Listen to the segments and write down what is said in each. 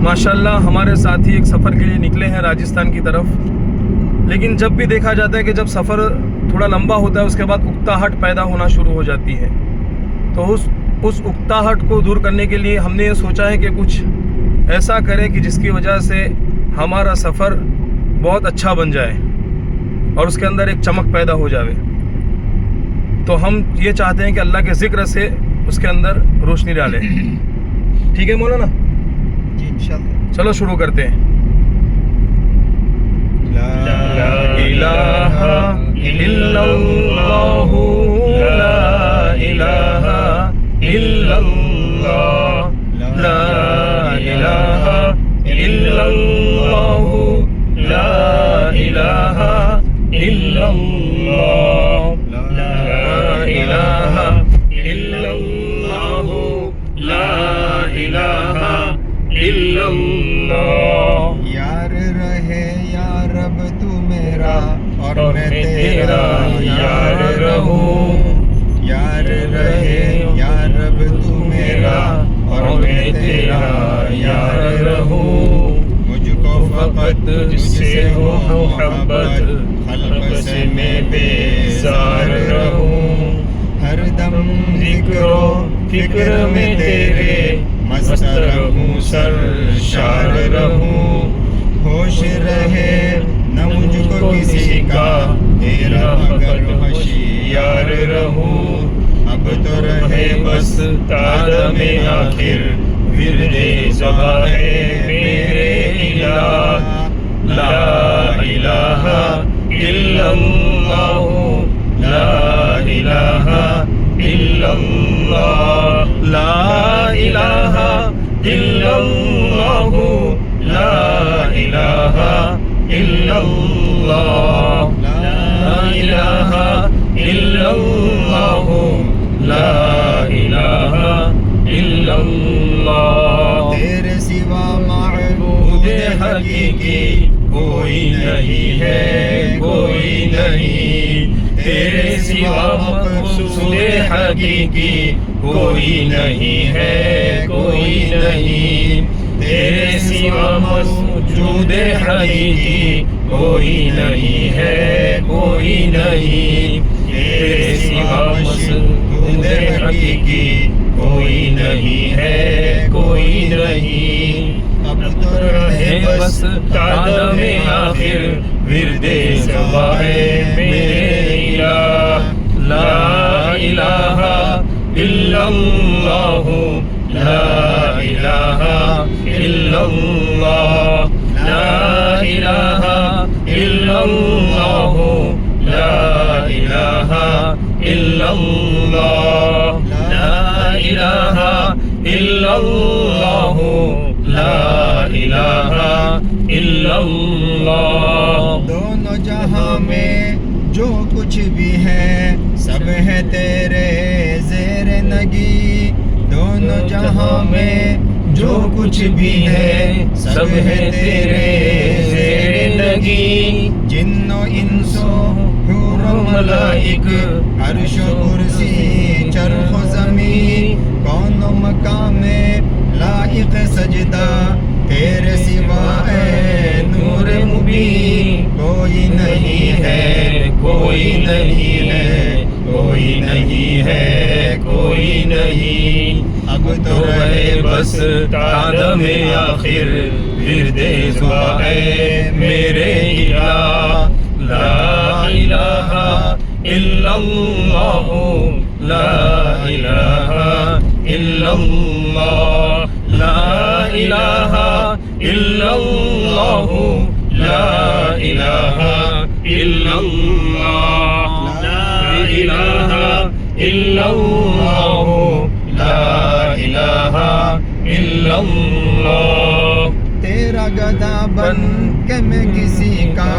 ماشاءاللہ ہمارے ساتھی ایک سفر کے لیے نکلے ہیں راجستھان کی طرف، لیکن جب بھی دیکھا جاتا ہے کہ جب سفر تھوڑا لمبا ہوتا ہے اس کے بعد اکتاہٹ پیدا ہونا شروع ہو جاتی ہے. تو اس اکتاہٹ کو دور کرنے کے لیے ہم نے یہ سوچا ہے کہ کچھ ایسا کریں کہ جس کی وجہ سے ہمارا سفر بہت اچھا بن جائے اور اس کے اندر ایک چمک پیدا ہو جائے. تو ہم یہ چاہتے ہیں کہ اللہ کے ذکر سے اس کے اندر روشنی ڈالے. ٹھیک ہے مولانا جی انشاءاللہ. چلو شروع کرتے ہیں. لا الہ الا اللہ لا الہ الا اللہ لا الہ الا اللہ لا الہ الا اللہ لا الہ الا اللہ لا الہ الا اللہ. یار رہے یا رب تو میرا اور میں تیرا یار رہوں. یار رہے یا رب تو میرا اور میں تیرا یار رہوں. مجھ کو فقط تجھ سے ہو محبت، خلق سے میں بیزار رہوں. ہر دم ذکر و فکر میں تیرے مست رہوں، سرشار رہوں. ہوش رہے نہ مجھ کو کسی کا، تیرا مگر ہوشیار رہوں. اب تو رہے بس تادم آخر، ورد زباں ہے میرے الہ. لا الہ الا اللہ لا الہ الا اللہ لا الہ الا اللہ لا الہ الا اللہ لا الہ الا اللہ لا الہ الا اللہ. تیرے سوا معبود حقیقی کوئی نہیں ہے، کوئی نہیں. تیرے سوا مقصود حقیقی کوئی نہیں ہے، کوئی نہیں. تیرے سوا موجود حقیقی کوئی نہیں ہے، کوئی نہیں. تیرے سوا موجود حقیقی کوئی نہیں ہے، کوئی نہیں. اب تو رہے بس قدم آخر، ورد زباں ہے میرے الہ. لا الہ الا اللہ لا الہ الا اللہ لا الہ الا اللہ لا الہ الا اللہ لا الہ الا اللہ لا الہ الا اللہ. دونوں جہاں میں جو کچھ بھی ہے سب ہے تیرے زیر نگی. دونوں جہاں میں جو کچھ بھی ہے سب ہے تیرے زیر نگی. جن و انس و حور و ملائک، عرش و کرسی چرخ و زمین، کون و مقام لائق سجدہ تیرے سوا اے نور مبین. کوئی نہیں ہے، کوئی نہیں ہے، کوئی نہیں ہے، کوئی نہیں. اب تو رہے بس قدم آخر، ورد زباں ہے میرے الہ. لا الہ الا اللہ لا الہ الا اللہ لا الہ الا اللہ لا الہ الا اللہ لا الہ الا اللہ لا الہ الا اللہ. تیرا گدا بن کے میں کسی کا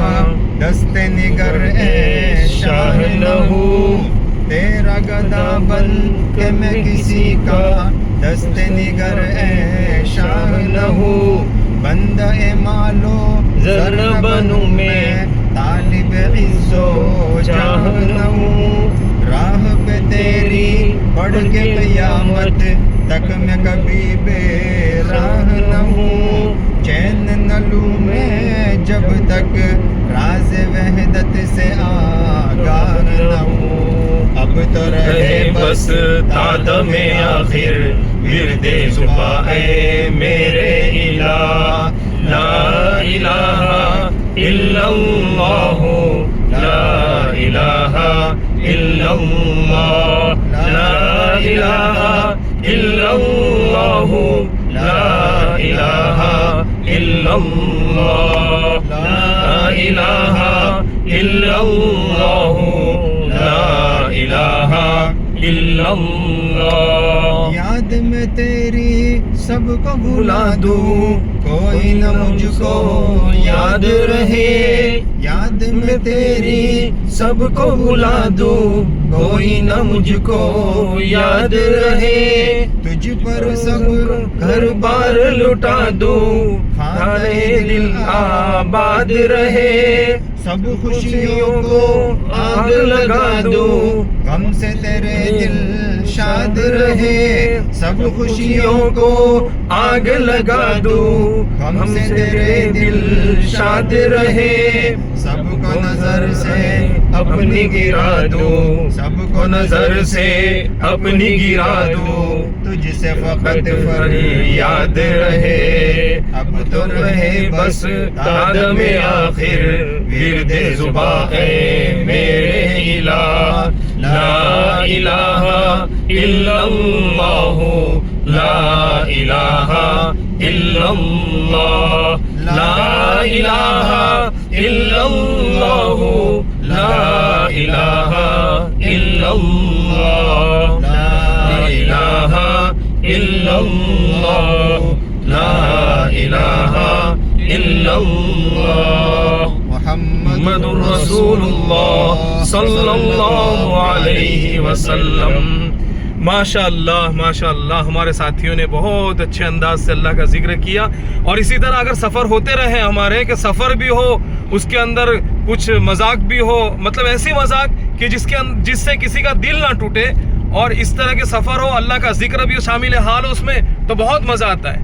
دست نگر اے شاہ نہ ہوں. تیرا گدا بن کے میں کسی کا دست نگر اے شاہ نہ ہوں. بندہ مالو زر بنوں میں، طالب عز و جاہ نہ ہوں. راہ پہ تیری پڑھ کے قیامت تک میں کبھی بے راہ نہ ہوں. بس تادم آخر ورد زباں اے میرے الہ لا الہ الا اللہ لا الہ الا اللہ لا الہ الا اللہ لا الہ الا اللہ لا الہ الا اللہ لا الہ الا اللہ یاد میں تیری سب کو بھلا دوں کوئی نہ مجھ کو یاد رہے یاد میں تیری سب کو بھلا دوں کوئی نہ مجھ کو یاد رہے تجھ پر سب گھر بار لٹا دوں خانے دل آباد رہے سب خوشیوں کو آگ لگا دوں غم سے تیرے دل شاد رہے سب خوشیوں کو آگ لگا دوں غم سے تیرے دل شاد رہے سب کو نظر سے اپنی گرا دوں سب کو نظر سے اپنی گرا دوں تجھ سے فقط فریاد رہے اب تو رہے بس تادم آخر ورد زباں اے میرے الہ لا الہ الا اللہ لا الہ الا اللہ لا الہ الا اللہ لا الہ الا اللہ لا الہ الا اللہ لا الہ الا اللہ محمد رسول اللہ صلی اللہ علیہ وسلم۔ ماشاء اللہ ہمارے ساتھیوں نے بہت اچھے انداز سے اللہ کا ذکر کیا، اور اسی طرح اگر سفر ہوتے رہے ہمارے کہ سفر بھی ہو اس کے اندر کچھ مذاق بھی ہو، مطلب ایسی مذاق کہ جس سے کسی کا دل نہ ٹوٹے، اور اس طرح کے سفر ہو اللہ کا ذکر بھی شامل حال ہو اس میں، تو بہت مزہ آتا ہے۔